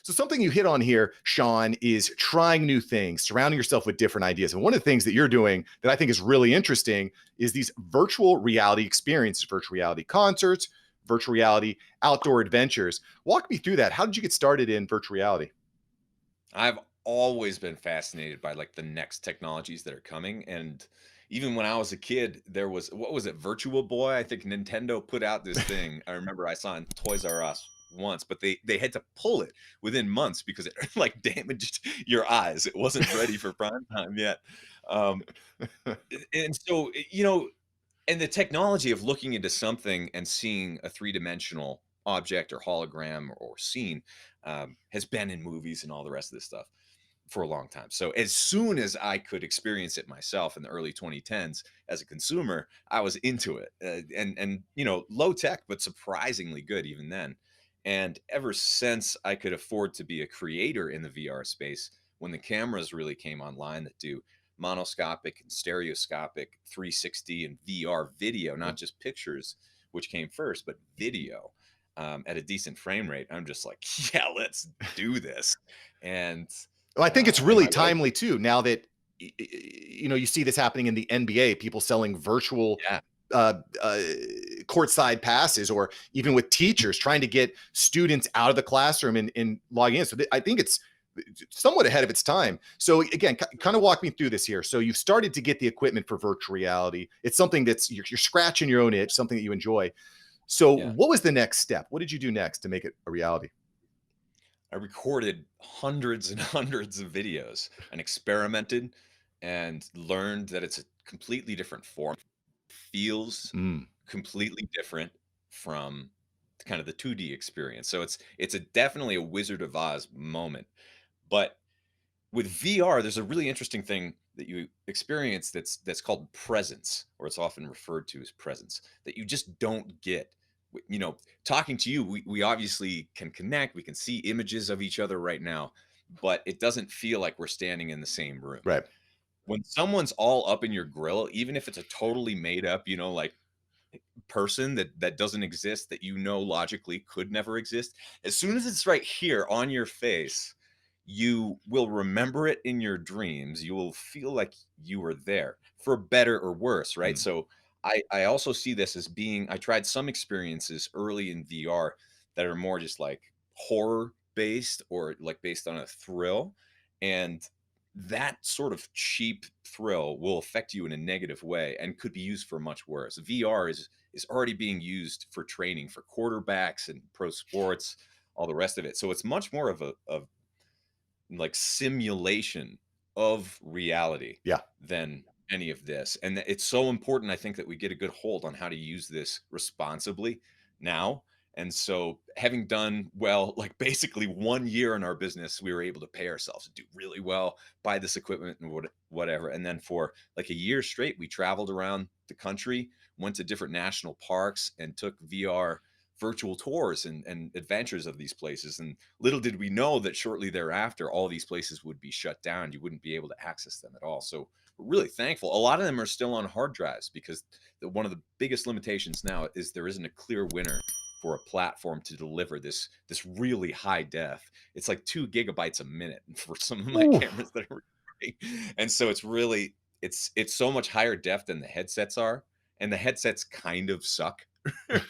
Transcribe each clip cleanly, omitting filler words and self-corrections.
So something you hit on here, Sean, is trying new things, surrounding yourself with different ideas. And one of the things that you're doing that I think is really interesting is these virtual reality experiences, virtual reality concerts, virtual reality outdoor adventures. Walk me through that. How did you get started in virtual reality? I've always been fascinated by like the next technologies that are coming. And even when I was a kid, there was what was it, Virtual Boy? I think Nintendo put out this thing. I remember I saw in Toys R Us once, but they had to pull it within months because it like damaged your eyes. It wasn't ready for prime time yet. Um, and so and the technology of looking into something and seeing a three-dimensional object or hologram or scene has been in movies and all the rest of this stuff for a long time. So as soon as I could experience it myself in the early 2010s as a consumer, I was into it. And low tech, but surprisingly good even then. And ever since I could afford to be a creator in the VR space, when the cameras really came online that do monoscopic and stereoscopic 360 and VR video, not just pictures, which came first, but video at a decent frame rate. I'm just like, yeah, let's do this. And Well, I think it's and really my wife, timely too. Now that you see this happening in the NBA, people selling virtual yeah, uh, uh, courtside passes, or even with teachers trying to get students out of the classroom and logging in. So I think it's somewhat ahead of its time. So again, kind of walk me through this here. So you've started to get the equipment for virtual reality. It's something that's you're scratching your own itch, something that you enjoy. So yeah. what was the next step? What did you do next to make it a reality? I recorded hundreds and hundreds of videos and experimented and learned that it's a completely different form, feels Mm. completely different from kind of the 2D experience. So it's a definitely a Wizard of Oz moment. But with VR, there's a really interesting thing that you experience that's called presence, or it's often referred to as presence, that you just don't get. Talking to you, we obviously can connect, we can see images of each other right now, but it doesn't feel like we're standing in the same room. Right. When someone's all up in your grill, even if it's a totally made up, like person that doesn't exist, that logically could never exist, as soon as it's right here on your face, you will remember it in your dreams. You will feel like you were there, for better or worse, right? Mm. So I also see this as being, I tried some experiences early in VR that are more just like horror based or like based on a thrill, and that sort of cheap thrill will affect you in a negative way and could be used for much worse. VR is already being used for training for quarterbacks and pro sports, all the rest of it. So it's much more of a like simulation of reality Yeah. than any of this. And it's so important, I think, that we get a good hold on how to use this responsibly now. And so, having done well, like basically 1 year in our business, we were able to pay ourselves to do really well, buy this equipment and whatever. And then for like a year straight, we traveled around the country, went to different national parks, and took VR virtual tours and adventures of these places. And little did we know that shortly thereafter, all these places would be shut down. You wouldn't be able to access them at all. So we're really thankful. A lot of them are still on hard drives because one of the biggest limitations now is there isn't a clear winner for a platform to deliver this really high def. It's like 2 gigabytes a minute for some of my Ooh. cameras that are recording. And so it's so much higher def than the headsets are. And the headsets kind of suck,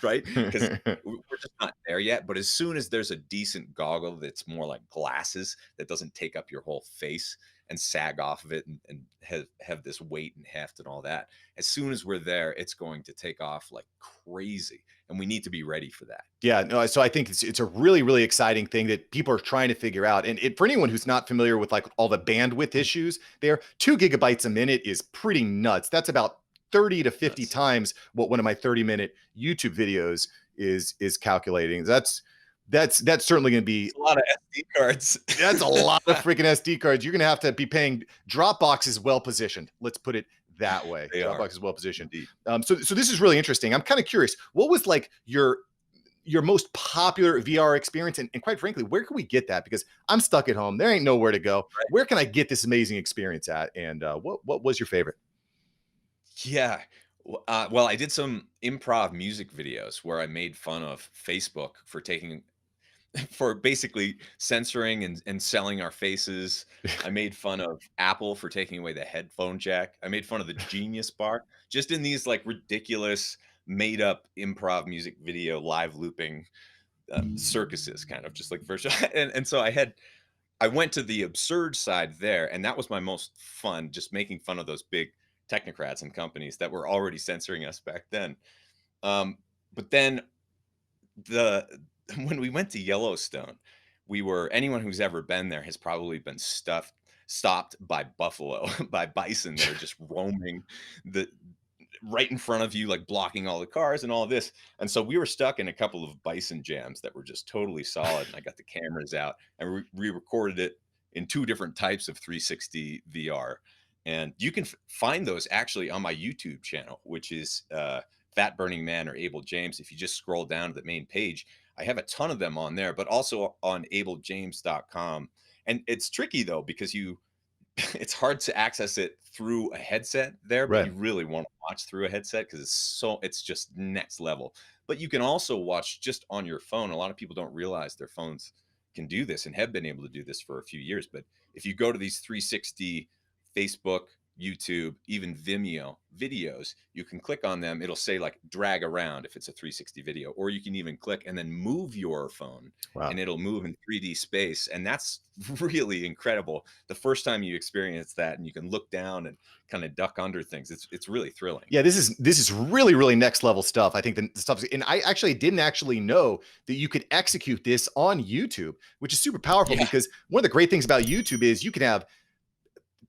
right? Because we're just not there yet. But as soon as there's a decent goggle that's more like glasses that doesn't take up your whole face and sag off of it and have this weight and heft and all that, as soon as we're there, it's going to take off like crazy. And we need to be ready for that. Yeah, no, so I think it's a really, really exciting thing that people are trying to figure out. And for anyone who's not familiar with like all the bandwidth issues there, 2 gigabytes a minute is pretty nuts. That's about 30 to 50 Nuts. times what one of my 30-minute YouTube videos is calculating. That's certainly going to It's be a lot of SD cards. that's a lot of freaking SD cards. You're going to be paying. Dropbox is well positioned. Let's put it that way. They are Dropbox is well positioned. indeed. So this is really interesting. I'm kind of curious. What was like your most popular VR experience? And quite frankly, where can we get that? Because I'm stuck at home. There ain't nowhere to go. Where can I get this amazing experience at? And what was your favorite? Yeah. Well, I did some improv music videos where I made fun of Facebook for taking for basically censoring and selling our faces. I made fun of Apple for taking away the headphone jack. I made fun of the Genius Bar, just in these like ridiculous, made up improv music video live looping circuses, kind of just like virtual. And so I went to the absurd side there, and that was my most fun, just making fun of those big technocrats and companies that were already censoring us back then. But then the when we went to Yellowstone, we were anyone who's ever been there has probably been stopped by buffalo, by bison that are just roaming the right in front of you, like blocking all the cars and all of this. And so we were stuck in a couple of bison jams that were just totally solid. And I got the cameras out and we recorded it in two different types of 360 VR. And you can find those actually on my YouTube channel, which is Fat Burning Man or Abel James. If you just scroll down to the main page, I have a ton of them on there, but also on abeljames.com. And it's tricky though, because it's hard to access it through a headset there, but Right. you really want to watch through a headset because it's just next level. But you can also watch just on your phone. A lot of people don't realize their phones can do this and have been able to do this for a few years. But if you go to these 360 Facebook, YouTube, even Vimeo videos, you can click on them. It'll say like drag around if it's a 360 video, or you can even click and then move your phone Wow. and it'll move in 3D space. And that's really incredible. The first time you experience that and you can look down and kind of duck under things, it's really thrilling. Yeah, this is really, really next level stuff. I think the stuff, and I actually didn't actually know that you could execute this on YouTube, which is super powerful Yeah. because one of the great things about YouTube is you can have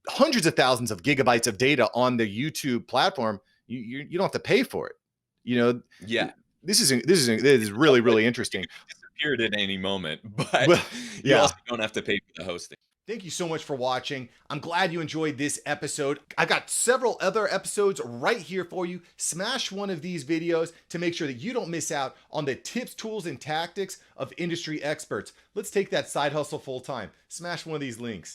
hundreds of thousands of gigabytes of data on the YouTube platform. You don't have to pay for it. You know, Yeah. this is really, Like, really it interesting. could disappear at any moment, but Well, you yeah. also don't have to pay for the hosting. Thank you so much for watching. I'm glad you enjoyed this episode. I've got several other episodes right here for you. Smash one of these videos to make sure that you don't miss out on the tips, tools, and tactics of industry experts. Let's take that side hustle full time. Smash one of these links.